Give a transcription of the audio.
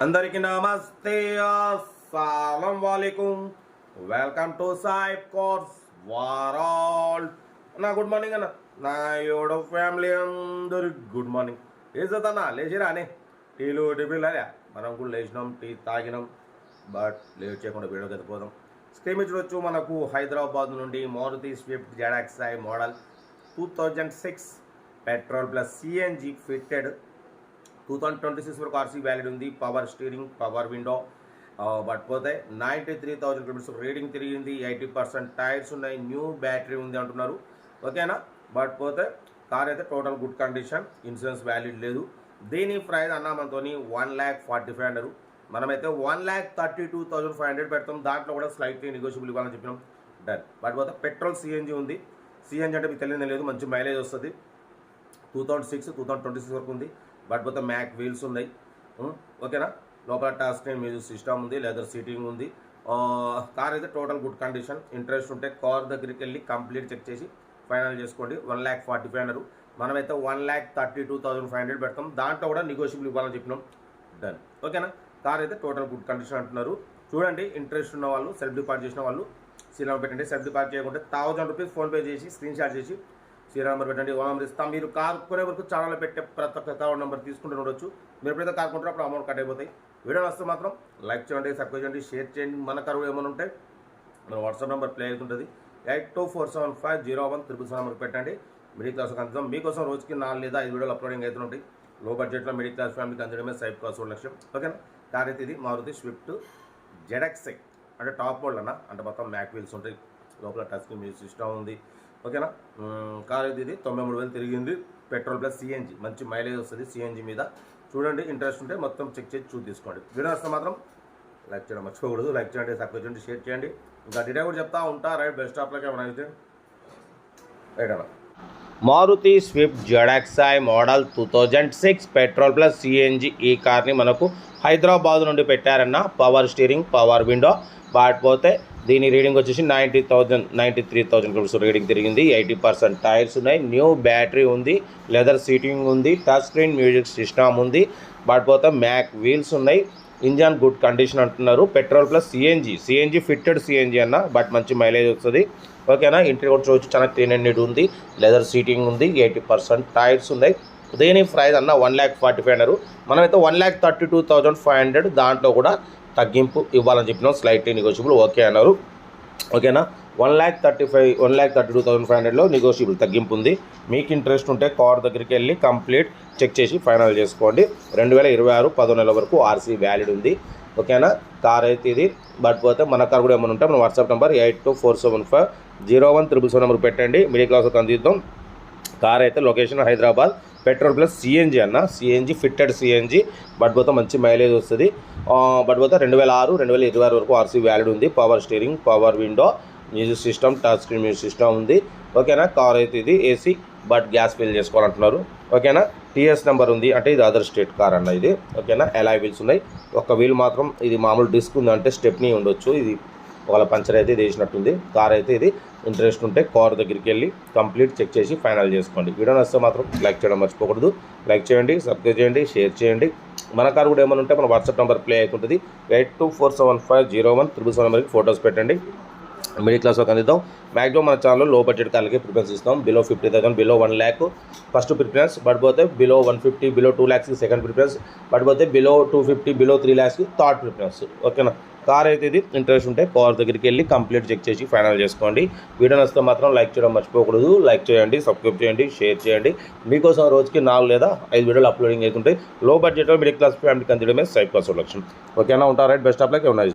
అందరికీ నమస్తే, అస్సలం వాలేకుం. వెల్కమ్ టు సాయిబ్ కోర్స్ వరల్డ్. నా గుడ్ మార్నింగ్ అన్న, నా యోడో ఫ్యామిలీ అందరు గుడ్ మార్నింగ్. లేచదన్నా లేచిరా అని టీలు టిఫిన్లు అదే మనం కూడా లేచినాం, టీ తాగినాం. బట్ లేట్ చేయకుండా వీడియోకి ఎత్తిపోదాం. స్క్రీన్ చూడొచ్చు, మనకు హైదరాబాద్ నుండి Maruti swift ZXI model 2006 petrol plus CNG fitted 2026 వరకు ఆర్సీ వ్యాలిడ్ ఉంది. Power steering, power window. But పోతే 93,000 కిలోమీటర్స్ రీడింగ్ తిరిగింది. 80% టైర్స్ ఉన్నాయి. న్యూ బ్యాటరీ ఉంది అంటున్నారు. ఓకేనా. బట్ పోతే కార్ అయితే total good condition, insurance valid లేదు. దీని ప్రైస్ అన్న మనతో 1,45,000 అన్నారు. మనమైతే 1,32,500 పెడతాం. దాంట్లో కూడా స్లైట్లీ నెగోషియబుల్ ఇవ్వాలని చెప్పినాం. డన్. బట్ పోతే పెట్రోల్ సిఎన్జి ఉంది. సిఎన్జి అంటే మీకు తెలియదు లేదు, మంచి మైలేజ్ వస్తుంది. 2026 వరకు ఉంది. బట్ పోతే మ్యాక్ వీల్స్ ఉన్నాయి. ఓకేనా. లోపల టచ్ స్క్రీన్ మ్యూజిక్ సిస్టమ్ ఉంది, లెదర్ సీటింగ్ ఉంది. కార్ అయితే టోటల్ గుడ్ కండిషన్. ఇంట్రెస్ట్ ఉంటే కార్ దగ్గరికి వెళ్ళి కంప్లీట్ చెక్ చేసి ఫైనల్ చేసుకోండి. 1,45,000 అన్నారు. మనమైతే 1,32,500 పెడతాం. దాంట్లో కూడా నెగోషియబుల్ ఇవ్వాలని చెప్పినాం. డన్. ఓకేనా. కార్ అయితే టోటల్ గుడ్ కండిషన్ అంటున్నారు. చూడండి, ఇంట్రెస్ట్ ఉన్న వాళ్ళు, సెల్ఫ్ డిపాజిట్ చేసిన వాళ్ళు సీరియల్ పెట్టండి. సెల్ఫ్ డిపాజిట్ చేయకుంటే 1,000 రూపీస్ ఫోన్పే చేసి స్క్రీన్ షాట్ చేసి సీరియల్ నెంబర్ పెట్టండి. ఓ నెంబర్ ఇస్తాం. మీరు కార్ కొనే వరకు ఛానల్ పెట్టే ప్రతి ఒక్క అకౌంట్ నెంబర్ తీసుకుంటూ ఉండొచ్చు. మీరు ఎప్పుడైతే కార్ కొంటారో అప్పుడు అమౌంట్ కట్ అయిపోతాయి. వీడియో వస్తే మాత్రం లైక్ చేయండి, సబ్స్క్రైబ్ చేయండి, షేర్ చేయండి. మన కారు ఏమైనా ఉంటే మన వాట్సాప్ నెంబర్ ప్లే అవుతుంటుంది. 8247501377 నెంబర్ పెట్టండి. మిడిల్ క్లాస్ అందిద్దాం. మీకోసం రోజుకి 4 లేదా 5 వీడియోలు అప్లోడింగ్ అవుతుంటాయి. లో బడ్జెట్లో మిడిల్ క్లాస్ ఫ్యామిలీకి అందడమే సైబ్ కాస్ట్ లక్ష్యం. ఓకేనా. కార్ అయితే ఇది మారుతి స్విఫ్ట్ జెడ్ఎక్స్ఐ అంటే టాప్ మోడల్ అన్న, అంటే మొత్తం మ్యాక్ వీల్స్ ఉంటాయి. లోపల టచ్ స్క్రీన్ మ్యూజిక్ సిస్టమ్ ఉంది. ఓకేనా. కార్ అయితే ఇది 93,000 తిరిగింది. పెట్రోల్ ప్లస్ సిఎన్జి, మంచి మైలేజ్ వస్తుంది సిఎన్జి మీద. చూడండి, ఇంట్రెస్ట్ ఉంటే మొత్తం చెక్ చేసి తీసుకోండి. వీడియో వస్తే మాత్రం లైక్ చేయడం మర్చిపోకూడదు. లైక్ చేయండి, సబ్స్క్రైబ్ చేయండి, షేర్ చేయండి. ఇంకా డీటెయిల్ కూడా చెప్తా ఉంటా. రైట్, బెస్ట్ స్టాప్లోకి ఏమైనా అయితే రైట్ అన్న. Maruti swift ZXI model 2006 petrol plus CNG. ఈ కార్ని మనకు హైదరాబాద్ నుండి పెట్టారన్న. Power steering, power window. బాటిపోతే దీని రీడింగ్ వచ్చేసి 93,000 కిలోమీటర్స్ రీడింగ్ తిరిగింది. 80% టైర్స్ ఉన్నాయి. న్యూ బ్యాటరీ ఉంది, లెదర్ సీటింగ్ ఉంది, టచ్ స్క్రీన్ మ్యూజిక్ సిస్టమ్ ఉంది. బాటిపోతే మ్యాక్ వీల్స్ ఉన్నాయి. ఇంజన్ గుడ్ కండిషన్ అంటున్నారు. Petrol plus CNG fitted CNG అన్న, బట్ మంచి మైలేజ్ వస్తుంది. ఓకేనా. ఇంటీరియర్ కూడా చూసి చాలా క్లీన్ అండ్ నీట్ ఉంది. లెదర్ సీటింగ్ ఉంది. 80% టైర్స్ ఉన్నాయి. దీని ప్రైస్ అన్న 1,45,000 అన్నారు. మనమైతే 1,32,500. దాంట్లో కూడా తగ్గింపు ఇవ్వాలని చెప్పినాం. స్లైట్లీ నెగోషియబుల్ ఓకే అన్నారు. ఓకేనా. 1,32,500లో నెగోషియబుల్ తగ్గింపు ఉంది. మీకు ఇంట్రెస్ట్ ఉంటే కార్ దగ్గరికి వెళ్ళి కంప్లీట్ చెక్ చేసి ఫైనల్ చేసుకోండి. 2026 10 నెలల వరకు ఆర్సీ వ్యాలిడ్ ఉంది. ఓకేనా. కార్ అయితే ఇది. బట్ పోతే మన కార్ కూడా ఏమైనా ఉంటే మన వాట్సాప్ నెంబర్ 8247501377 నెంబర్ పెట్టండి. మిడిల్ క్లాస్ అందిద్దాం. కార్ అయితే location Hyderabad. Petrol plus CNG అన్న, సిఎన్జి ఫిట్టెడ్ సిఎన్జి. బట్ పోతే మంచి మైలేజ్ వస్తుంది. బట్ పోతే 2026 వరకు ఆర్సీ వ్యాలిడ్ ఉంది. Power steering, power window, music system, touch screen music system ఉంది. ఓకేనా. కార్ అయితే ఇది ఏసీ, బట్ గ్యాస్ ఫిల్ చేసుకోవాలంటున్నారు. ఓకేనా. టీఎస్ నెంబర్ ఉంది, అంటే ఇది అదర్ స్టేట్ కార్ అన్న ఇది. ఓకేనా. అలాయ్ వీల్స్ ఉన్నాయి. ఒక వీల్ మాత్రం ఇది మామూలు డిస్క్ ఉంది, అంటే స్టెప్నీ ఉండొచ్చు. ఇది ఒకవేళ పంచర్ అయితే వేసినట్టుంది. కార్ అయితే ఇది. ఇంట్రెస్ట్ ఉంటే కార్ దగ్గరికి వెళ్ళి కంప్లీట్ చెక్ చేసి ఫైనల్ చేసుకోండి. వీడియో నచ్చితే మాత్రం లైక్ చేయడం మర్చిపోకూడదు. లైక్ చేయండి, సబ్స్క్రైబ్ చేయండి, షేర్ చేయండి. మన కార్ కూడా ఏమైనా ఉంటే మన వాట్సాప్ నెంబర్ ప్లే అవుతుంటుంది. 8247501377 నెంబర్కి ఫొటోస్ పెట్టండి. మిడిల్ క్లాస్ వరకు అందిద్దాం. మ్యాక్సిమం మన ఛానల్లో లో బడ్జెట్ కార్లకి ప్రిఫరెన్స్ ఇస్తాం. Below 50,000, below 1 lakh first preference. But పోతే below 150, below 2 lakhs second preference. But పోతే below 250, below 3 lakhs third preference. ఓకేనా. కార్ అయితే ఇది. ఇంట్రెస్ట్ ఉంటే కార్ దగ్గరికి వెళ్ళి కంప్లీట్ చెక్ చేసి ఫైనల్ చేసుకోండి. వీడియో నచ్చితే మాత్రం లైక్ చేయడం మర్చిపోకూడదు. లైక్ చేయండి, సబ్స్క్రైబ్ చేయండి, షేర్ చేయండి. మీకోసం రోజుకి 4 లేదా 5 వీడియోలు అప్లోడింగ్ అవుతుంటాయి. లో బడ్జెట్లో మిడిల్ క్లాస్ ఫ్యామిలీకి అందించడమే సైబ్ కాస్ట్ లక్ష్యం. ఓకేనా. ఉంటారు. Right, best of luck. ఏమన్నా